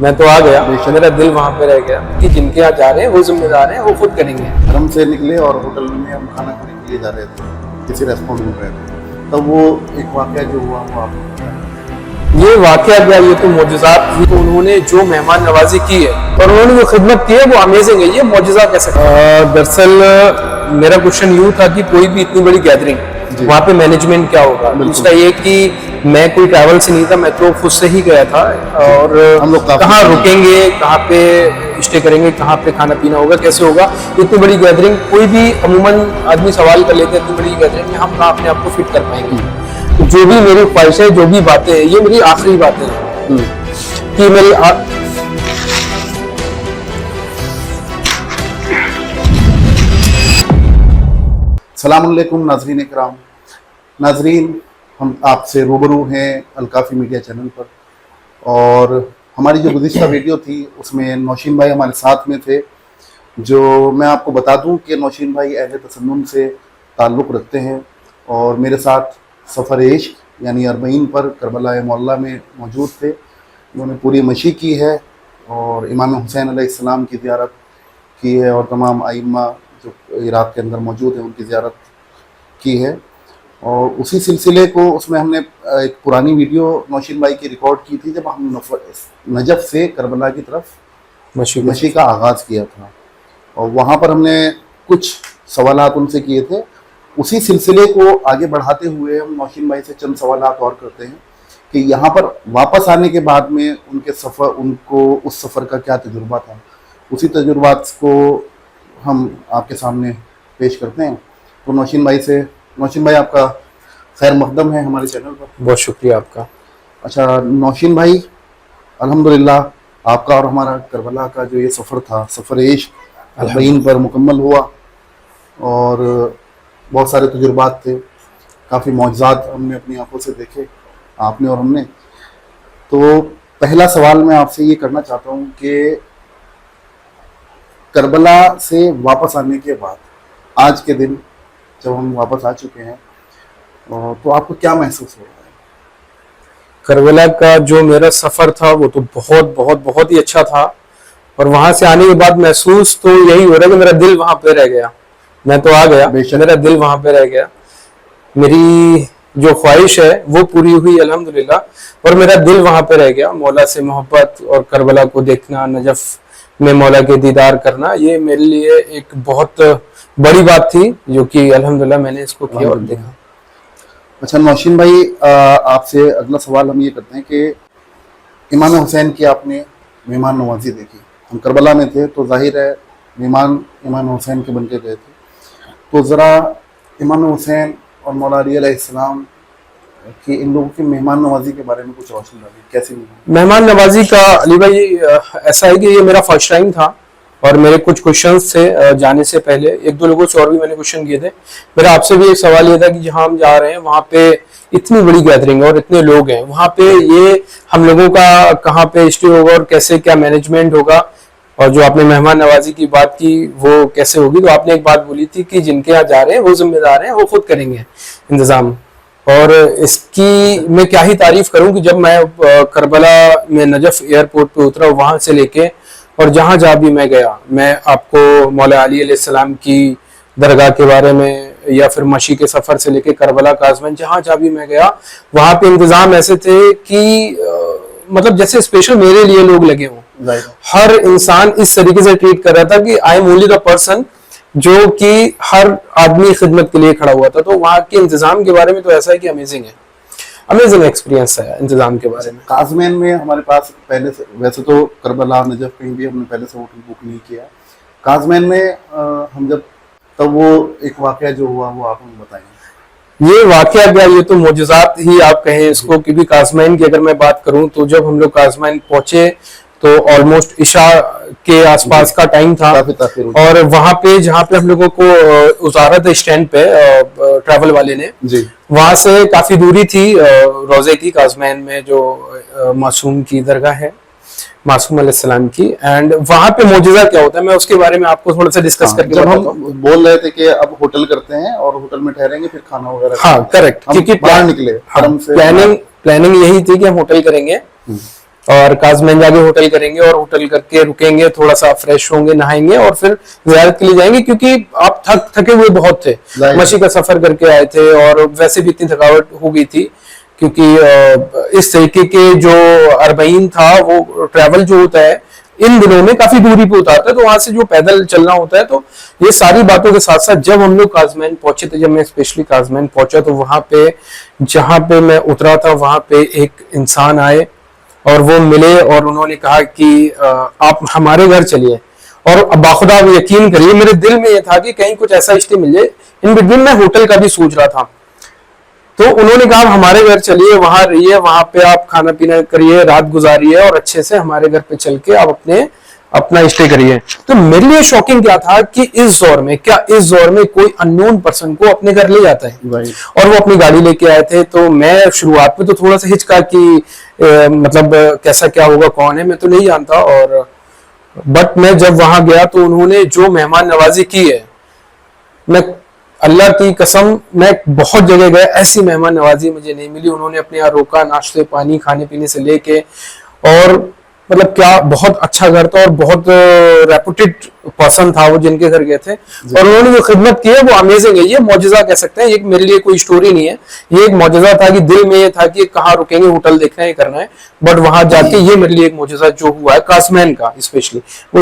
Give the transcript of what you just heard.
मैं तो आ गया, मेरा दिल वहाँ पे रह गया कि जिनके यहाँ जा रहे हैं वो जिम्मेदार हैं, वो खुद करेंगे। हरम से निकले और होटल में हम खाना खाने के लिए जा रहे थे, किसी रेस्टोरेंट में गए थे, तब वो एक वाकया जो हुआ वो आपको बताया। ये वाकया क्या, ये तो मोजज़ात थी। तो उन्होंने जो मेहमान नवाजी की है और उन्होंने जो खिदमत की है वो अमेजिंग है। ये मोजज़ा कैसे? दरअसल मेरा क्वेश्चन यूँ था कि कोई भी इतनी बड़ी गैदरिंग, वहाँ पे मैनेजमेंट क्या होगा। दूसरा ये कि मैं कोई ट्रैवल से नहीं था, मैं तो खुद से ही गया था। और हम लोग कहाँ रुकेंगे, कहाँ पे स्टे करेंगे, कहाँ पे खाना पीना होगा, कैसे होगा। इतनी बड़ी गैदरिंग कोई भी अमूमन आदमी सवाल कर लेते हैं, इतनी बड़ी गैदरिंग में हम कहाँ अपने आप को फिट कर पाएंगे। तो जो भी मेरी ख्वाहिश है, जो भी बातें हैं, ये मेरी आखिरी बातें हैं कि मेरी सलामुअलैकुम नाजरीन इकराम। नाजरीन, हम आपसे रूबरू हैं अलकाफ़ी मीडिया चैनल पर, और हमारी जो गुज़िश्ता वीडियो थी उसमें नौशीन भाई हमारे साथ में थे। जो मैं आपको बता दूं कि नौशीन भाई अहले तसन्नुन से ताल्लुक़ रखते हैं और मेरे साथ सफ़र इश्क यानी अरबईन पर करबला मोहल्ला में मौजूद थे। उन्होंने पूरी मशी की है और इमाम हुसैन अलैहिस्सलाम की ज़ियारत की है और तमाम आइम्मा जो इराक़ के अंदर मौजूद हैं उनकी ज़ियारत की है। और उसी सिलसिले को उसमें हमने एक पुरानी वीडियो नौशीन भाई की रिकॉर्ड की थी जब हम नजफ़ से करबला की तरफ मशी का आगाज़ किया था, और वहाँ पर हमने कुछ सवालात उनसे किए थे। उसी सिलसिले को आगे बढ़ाते हुए हम नौशीन भाई से चंद सवालात और करते हैं कि यहाँ पर वापस आने के बाद में उनको उस सफ़र का क्या तजुर्बा था। उसी तजुर्बात को हम आपके सामने पेश करते हैं। तो नौशीन भाई आपका खैर मकदम है हमारे चैनल पर। बहुत शुक्रिया आपका। अच्छा नौशीन भाई, अल्हम्दुलिल्लाह आपका और हमारा करबला का जो ये सफ़र था, सफ़र इश्क अरबईन पर मुकम्मल हुआ और बहुत सारे तजुर्बात थे, काफ़ी मौजज़ात हमने अपनी आंखों से देखे, आपने और हमने। तो पहला सवाल मैं आपसे ये करना चाहता हूँ कि करबला से वापस आने के बाद आज के दिन जब हम वापस आ चुके हैं तो आपको क्या महसूस हो रहा है? करबला का जो मेरा सफ़र था वो तो बहुत बहुत बहुत ही अच्छा था, और वहां से आने के बाद महसूस तो यही हो रहा है कि मेरा दिल वहां पे रह गया। मैं तो आ गया, मेरा दिल वहां पे रह गया। मेरी जो ख्वाहिश है वो पूरी हुई अल्हम्दुलिल्लाह, और मेरा दिल वहां पे रह गया। मौला से मोहब्बत और करबला को देखना, नजफ में मौला के दीदार करना, ये मेरे लिए एक बहुत बड़ी बात थी जो कि अल्हम्दुलिल्लाह मैंने इसको किया और देखा। अच्छा नौशीन भाई, आपसे अगला सवाल हम ये करते हैं कि इमाम हुसैन की आपने मेहमान नवाजी देखी। हम करबला में थे तो जाहिर है मेहमान इमाम हुसैन के बन के गए थे, तो ज़रा इमाम हुसैन और मौला अली अलैहिस्सलाम कि इन लोगों की मेहमान नवाजी के बारे में कुछ रोशनी डाली। कैसी मेहमान नवाजी का? अली भाई, ऐसा है कि ये मेरा फर्स्ट टाइम था और मेरे कुछ क्वेश्चंस थे जाने से पहले। एक दो लोगों से और भी मैंने क्वेश्चन किए थे। मेरा आपसे भी एक सवाल ये था कि जहाँ हम जा रहे हैं वहाँ पे इतनी बड़ी गैदरिंग और इतने लोग हैं, वहाँ पे ये हम लोगों का कहाँ पे स्टे होगा और कैसे क्या मैनेजमेंट होगा, और जो आपने मेहमान नवाजी की बात की वो कैसे होगी। तो आपने एक बात बोली थी कि जिनके यहाँ जा रहे हैं वो जिम्मेदार हैं, वो खुद करेंगे इंतजाम। और इसकी मैं क्या ही तारीफ करूं कि जब मैं करबला में नजफ एयरपोर्ट पे उतरा, वहां से लेके और जहां जहां भी मैं गया, मैं आपको मौला अली अलैहिस्सलाम की दरगाह के बारे में या फिर मशी के सफर से लेके करबला का आज़मन, जहां जहां भी मैं गया वहां पे इंतजाम ऐसे थे कि मतलब जैसे स्पेशल मेरे लिए लोग लगे हों। हर इंसान इस तरीके से ट्रीट कर रहा था कि I am only the person जो कि हर आदमी खिदमत के लिए खड़ा हुआ था। तो वहाँ के इंतजाम के बारे में तो ऐसा है कि अमेजिंग है, अमेजिंग एक्सपीरियंस है इंतजाम के बारे में। काज़मैन में हमारे पास पहले से, वैसे तो करबला नजफ कहीं भी हमने पहले से होटल बुक नहीं किया। काज़मैन में हम जब तब वो एक वाकया जो हुआ वो आप हमें बताएंगे। ये वाकया क्या, ये तो मोजज़ात ही आप कहें इसको, क्योंकि काज़मैन की अगर मैं बात करूं तो जब हम लोग काज़मैन पहुंचे तो ऑलमोस्ट इशा के आसपास का टाइम था, और वहां पे जहाँ पे हम लोगों को उतारा था स्टैंड पे ट्रैवल वाले ने, वहां से काफी दूरी थी रोजे की, काज़मैन में जो मासूम की दरगाह है, मासूम अलैहिस्सलाम की। एंड वहां पे मौजूदा क्या होता है मैं उसके बारे में आपको थोड़ा सा डिस्कस करके जब हम बोल रहे थे कि अब होटल करते हैं और होटल में ठहरेंगे फिर खाना वगैरह। हाँ करेक्ट, क्योंकि बाहर निकले प्लानिंग यही थी कि हम होटल करेंगे और काजमैन जाके होटल करेंगे और होटल करके रुकेंगे, थोड़ा सा फ्रेश होंगे, नहाएंगे और फिर जियारत के लिए जाएंगे, क्योंकि आप थके हुए बहुत थे, मशी का सफर करके आए थे और वैसे भी इतनी थकावट हो गई थी, क्योंकि इस तरीके के जो अरबईन था वो ट्रैवल जो होता है इन दिनों में काफी दूरी पे उतारता है, तो वहां से जो पैदल चलना होता है, तो ये सारी बातों के साथ साथ जब हम लोग काजमैन पहुंचे थे, जब मैं स्पेशली काजमैन पहुंचा, तो वहां पे जहां पे मैं उतरा था वहां पे एक इंसान आए और वो मिले और उन्होंने कहा कि आप हमारे घर चलिए। और बाखुदा आप यकीन करिए, मेरे दिल में ये था कि कहीं कुछ ऐसा स्टे मिल जाए। इन बिटवीन मैं होटल का भी सोच रहा था, तो उन्होंने कहा आप हमारे घर चलिए, वहां रहिए, वहां पे आप खाना पीना करिए, रात गुजारिए और अच्छे से हमारे घर पे चल के आप अपना स्टे करिए। तो मेरे लिए शॉकिंग क्या था कि इस दौर में कोई अननोन पर्सन को अपने घर ले जाता है, और वो अपनी गाड़ी लेके आए थे। तो मैं शुरुआत में तो थोड़ा सा हिचका कि मतलब कैसा क्या होगा, कौन है, मैं तो नहीं जानता। और बट मैं जब वहां गया तो उन्होंने जो मेहमान नवाजी की है, मैं अल्लाह की कसम, मैं बहुत जगह गया, ऐसी मेहमान नवाजी मुझे नहीं मिली। उन्होंने अपने यहाँ रोका, नाश्ते पानी खाने पीने से लेके, और मतलब क्या बहुत अच्छा घर था और बहुत रेपुटेड पर्सन था वो जिनके घर गए थे, और उन्होंने जो खिदमत की है वो अमेजिंग है। ये मौजज़ा कह सकते हैं, ये मेरे लिए कोई स्टोरी नहीं है, ये एक मौजज़ा था कि दिल में ये था कि कहाँ रुकेंगे, होटल देखना है, करना है, बट वहां जाके ये मेरे लिए एक मौजज़ा जो हुआ है काजमैन का स्पेशली।